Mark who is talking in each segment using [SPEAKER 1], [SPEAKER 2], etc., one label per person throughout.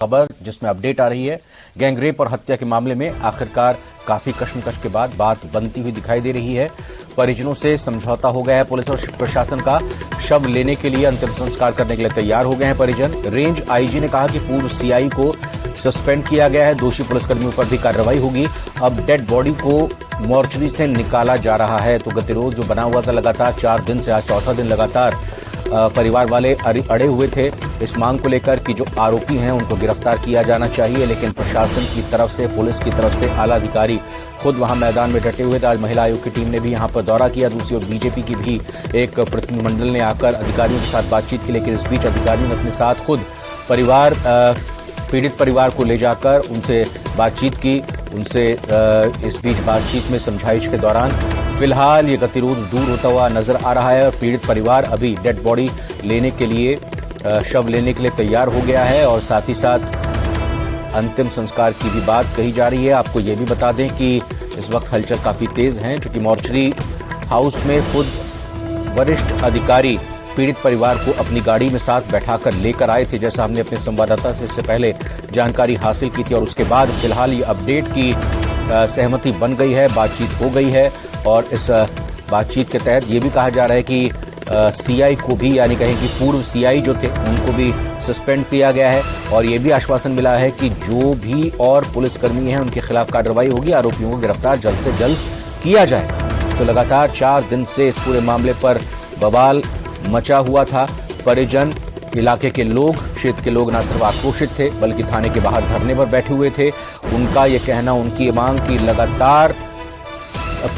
[SPEAKER 1] खबर जिसमें अपडेट आ रही है। गैंगरेप और हत्या के मामले में आखिरकार काफी कश्मकश के बाद बात बनती हुई दिखाई दे रही है। परिजनों से समझौता हो गया है। पुलिस और प्रशासन का शव लेने के लिए अंतिम संस्कार करने के लिए तैयार हो गए हैं परिजन। रेंज आईजी ने कहा कि पूर्व सीआई को सस्पेंड किया गया है। दोषी पुलिसकर्मियों पर भी कार्रवाई होगी। अब डेड बॉडी को मोर्चरी से निकाला जा रहा है। तो गतिरोध जो बना हुआ था लगातार 4 दिन से आज चौथा दिन लगातार परिवार वाले अड़े हुए थे इस मांग को लेकर कि जो आरोपी हैं उनको गिरफ्तार किया जाना चाहिए। लेकिन प्रशासन की तरफ से, पुलिस की तरफ से आला अधिकारी खुद वहां मैदान में डटे हुए थे। आज महिला आयोग की टीम ने भी यहां पर दौरा किया। दूसरी ओर बीजेपी की भी एक प्रतिनिधिमंडल ने आकर अधिकारियों के साथ बातचीत की। लेकिन इस बीच अधिकारियों ने अपने साथ खुद पीड़ित परिवार को ले जाकर उनसे बातचीत की। उनसे इस बीच बातचीत में समझाइश के दौरान फिलहाल ये गतिरोध दूर होता हुआ नजर आ रहा है और पीड़ित परिवार अभी डेड बॉडी लेने के लिए, शव लेने के लिए तैयार हो गया है और साथ ही साथ अंतिम संस्कार की भी बात कही जा रही है। आपको ये भी बता दें कि इस वक्त हलचल काफी तेज है क्योंकि मोर्चरी हाउस में खुद वरिष्ठ अधिकारी पीड़ित परिवार को अपनी गाड़ी में साथ बैठाकर लेकर आए थे, जैसा हमने अपने संवाददाता से इससे पहले जानकारी हासिल की थी। और उसके बाद फिलहाल ये अपडेट की सहमति बन गई है, बातचीत हो गई है और इस बातचीत के तहत ये भी कहा जा रहा है कि सीआई को भी, यानी कहें कि पूर्व सीआई जो थे उनको भी सस्पेंड किया गया है और ये भी आश्वासन मिला है कि जो भी और पुलिसकर्मी हैं उनके खिलाफ कार्रवाई होगी, आरोपियों को गिरफ्तार जल्द से जल्द किया जाएगा। तो लगातार 4 दिन से इस पूरे मामले पर बवाल मचा हुआ था। परिजन, इलाके के लोग, क्षेत्र के लोग न सिर्फ आक्रोशित थे बल्कि थाने के बाहर धरने पर बैठे हुए थे। उनका ये कहना, उनकी ये मांग कि लगातार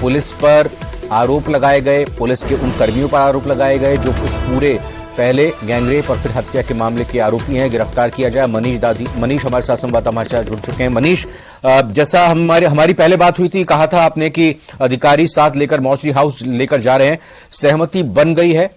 [SPEAKER 1] पुलिस पर आरोप लगाए गए, पुलिस के उन कर्मियों पर आरोप लगाए गए जो उस पूरे पहले गैंगरेप और फिर हत्या के मामले के आरोपी हैं, गिरफ्तार किया जाए। मनीष हमारे साथ संवाददाता हमारे साथ जुड़ चुके हैं। मनीष, जैसा हमारी पहले बात हुई थी, कहा था आपने कि अधिकारी साथ लेकर मोर्चरी हाउस लेकर जा रहे हैं, सहमति बन गई है?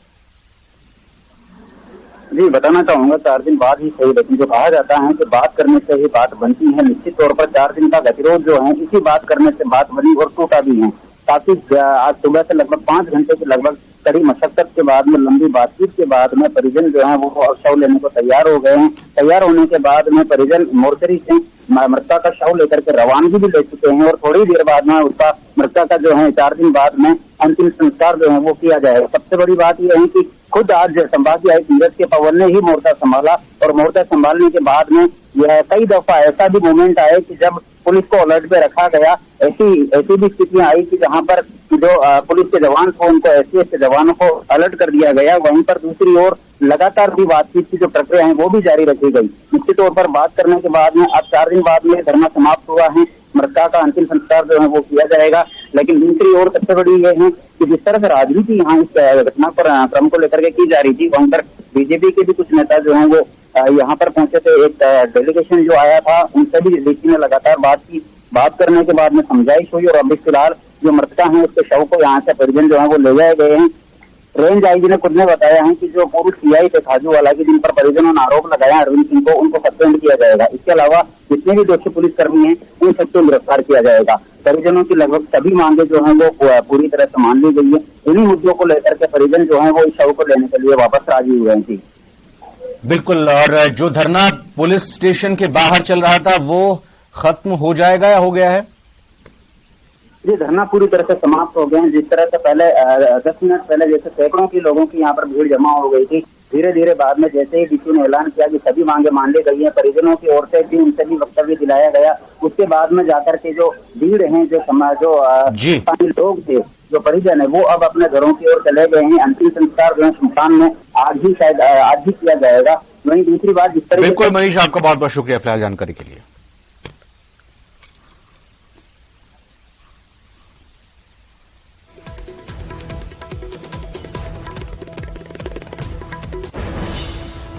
[SPEAKER 2] जी, बताना चाहूंगा 4 दिन बाद ही सही, लेकिन जो कहा जाता है कि बात करने से ही बात बनती है। निश्चित तौर पर 4 दिन का गतिरोध जो है इसी बात करने से बात बनी और टूटा भी है। काफी आज सुबह से लगभग 5 घंटे के लगभग कड़ी मशक्कत के बाद में, लंबी बातचीत के बाद में परिजन जो है वो शव लेने को तैयार हो गए हैं। तैयार होने के बाद में परिजन मोर्चरी से मृतका का शव लेकर के रवानगी भी ले चुके हैं और थोड़ी देर बाद में उसका मृतका का जो है 4 दिन बाद में अंतिम संस्कार जो है वो किया जाएगा। सबसे बड़ी बात यह है कि खुद आज संभागी आयुक्त नीरज के पवन ने ही मोर्चा संभाला और मोर्चा संभालने के बाद में यह कई दफा ऐसा भी मोमेंट आया कि जब पुलिस को अलर्ट पे रखा गया, ऐसी भी स्थितियां आई कि जहां पर जो पुलिस के जवान थे उनको एसटीएफ के जवानों को अलर्ट कर दिया गया। वहीं पर दूसरी ओर लगातार भी बातचीत की जो प्रक्रिया है वो भी जारी रखी गई। निश्चित तौर पर बात करने के बाद में अब 4 दिन बाद में धरना समाप्त हुआ है। मृतका का अंतिम संस्कार जो है वो किया जाएगा। लेकिन दूसरी ओर सबसे बड़ी ये है कि जिस तरह से राजनीति यहाँ इस घटना पर क्रम को लेकर के की जा रही थी, वहीं पर बीजेपी के भी कुछ नेता जो है वो यहाँ पर पहुंचे थे। एक डेलीगेशन जो आया था उनसे भी डीसी ने लगातार बात की। बात करने के बाद में समझाइश हुई और अभी फिलहाल जो मृतका है उसके शव को यहाँ से परिजन जो है वो ले जाए गए हैं। रेंज आईजी ने खुद ने बताया है कि जो पूर्व सीआई थे खाजूवाला की, जिन पर परिजनों ने आरोप लगाया अरविंद सिंह को, उनको सस्पेंड किया जाएगा। इसके अलावा जितने भी दोषी पुलिसकर्मी हैं उन सबको गिरफ्तार किया जाएगा। परिजनों की लगभग सभी मांगे जो है वो पूरी तरह से मान ली गई है। इन्हीं मुद्दों को लेकर के परिजन जो है वो इस शव को लेने के लिए वापस राजी हुए हैं।
[SPEAKER 1] बिल्कुल। और जो धरना पुलिस स्टेशन के बाहर चल रहा था वो खत्म हो जाएगा या हो गया है?
[SPEAKER 2] जी, धरना पूरी तरह से समाप्त हो गए हैं। जिस तरह से पहले 10 मिनट पहले जैसे सैकड़ों की लोगों की यहाँ पर भीड़ जमा हो गई थी, धीरे धीरे बाद में जैसे ही डीसी ने ऐलान किया कि सभी मांगे मान ली गई है, परिजनों की ओर से भी उनसे भी वक्तव्य दिलाया गया। उसके बाद में जाकर के जो भीड़ है, जो स्थानीय लोग थे, जो परिजन है, वो अब अपने घरों की ओर चले गए हैं। अंतिम संस्कार जो है शमशान में आज ही किया जाएगा। वहीं दूसरी बात, जिस तरह
[SPEAKER 1] बिल्कुल मनीष, आपका बहुत बहुत शुक्रिया फिलहाल जानकारी के लिए।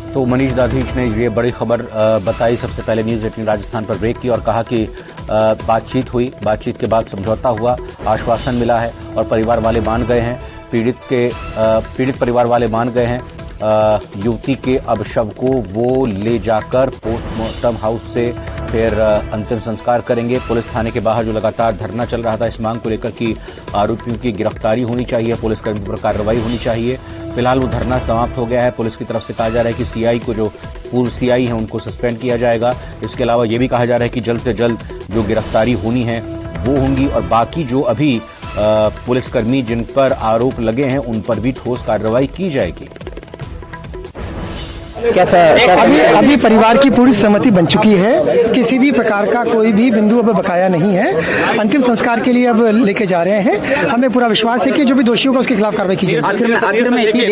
[SPEAKER 1] तो मनीष दाधीच ने ये बड़ी खबर बताई। सबसे पहले न्यूज 18 राजस्थान पर ब्रेक की और कहा कि बातचीत हुई, बातचीत के बाद समझौता हुआ, आश्वासन मिला है और परिवार वाले मान गए हैं, पीड़ित परिवार वाले मान गए हैं युवती के अब शव को वो ले जाकर पोस्टमार्टम हाउस से फिर अंतिम संस्कार करेंगे। पुलिस थाने के बाहर जो लगातार धरना चल रहा था इस मांग को लेकर कि आरोपियों की गिरफ्तारी होनी चाहिए, पुलिसकर्मी पर कार्रवाई होनी चाहिए। फिलहाल वो धरना समाप्त हो गया है। पुलिस की तरफ से कहा जा रहा है कि सीआई को जो पूर्व सीआई हैं उनको सस्पेंड किया जाएगा। इसके अलावा ये भी कहा जा रहा है कि जल्द से जल्द जो गिरफ्तारी होनी है वो होंगी और बाकी जो अभी पुलिसकर्मी जिन पर आरोप लगे हैं उन पर भी ठोस कार्रवाई की जाएगी।
[SPEAKER 3] अभी परिवार की पूरी सहमति बन चुकी है। किसी भी प्रकार का कोई भी बिंदु अब बकाया नहीं है। अंतिम संस्कार के लिए अब लेके जा रहे हैं। हमें पूरा विश्वास है कि जो भी दोषी होगा उसके खिलाफ कार्रवाई की जाएगी।
[SPEAKER 4] आखिर में इतनी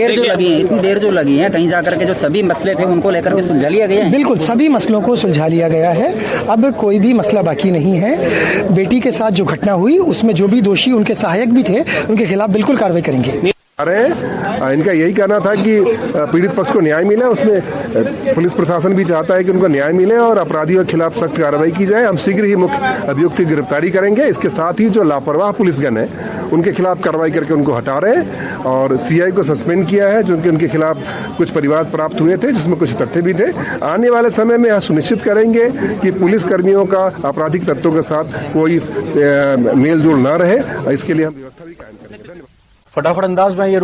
[SPEAKER 4] देर जो लगी है कहीं जाकर के जो सभी मसले थे उनको लेकर के सुलझा लिया गया है।
[SPEAKER 3] बिल्कुल सभी मसलों को सुलझा लिया गया है। अब कोई भी मसला बाकी नहीं है। बेटी के साथ जो घटना हुई उसमें जो भी दोषी उनके सहायक भी थे उनके खिलाफ बिल्कुल कार्रवाई करेंगे।
[SPEAKER 5] इनका यही कहना था कि पीड़ित पक्ष को न्याय मिले। उसमें पुलिस प्रशासन भी चाहता है कि उनको न्याय मिले और अपराधियों के खिलाफ सख्त कार्रवाई की जाए। हम शीघ्र ही मुख्य अभियुक्त की गिरफ्तारी करेंगे। इसके साथ ही जो लापरवाह पुलिसगण है उनके खिलाफ कार्रवाई करके उनको हटा रहे हैं और सीआई को सस्पेंड किया है, जो उनके खिलाफ कुछ परिवाद प्राप्त हुए थे जिसमें कुछ तथ्य भी थे। आने वाले समय में यह सुनिश्चित करेंगे कि पुलिस कर्मियों का आपराधिक तत्वों के साथ कोई मेल जोल न रहे। इसके लिए हम व्यवस्था भी कायम करेंगे। धन्यवाद।
[SPEAKER 1] फटाफट अंदाज में ये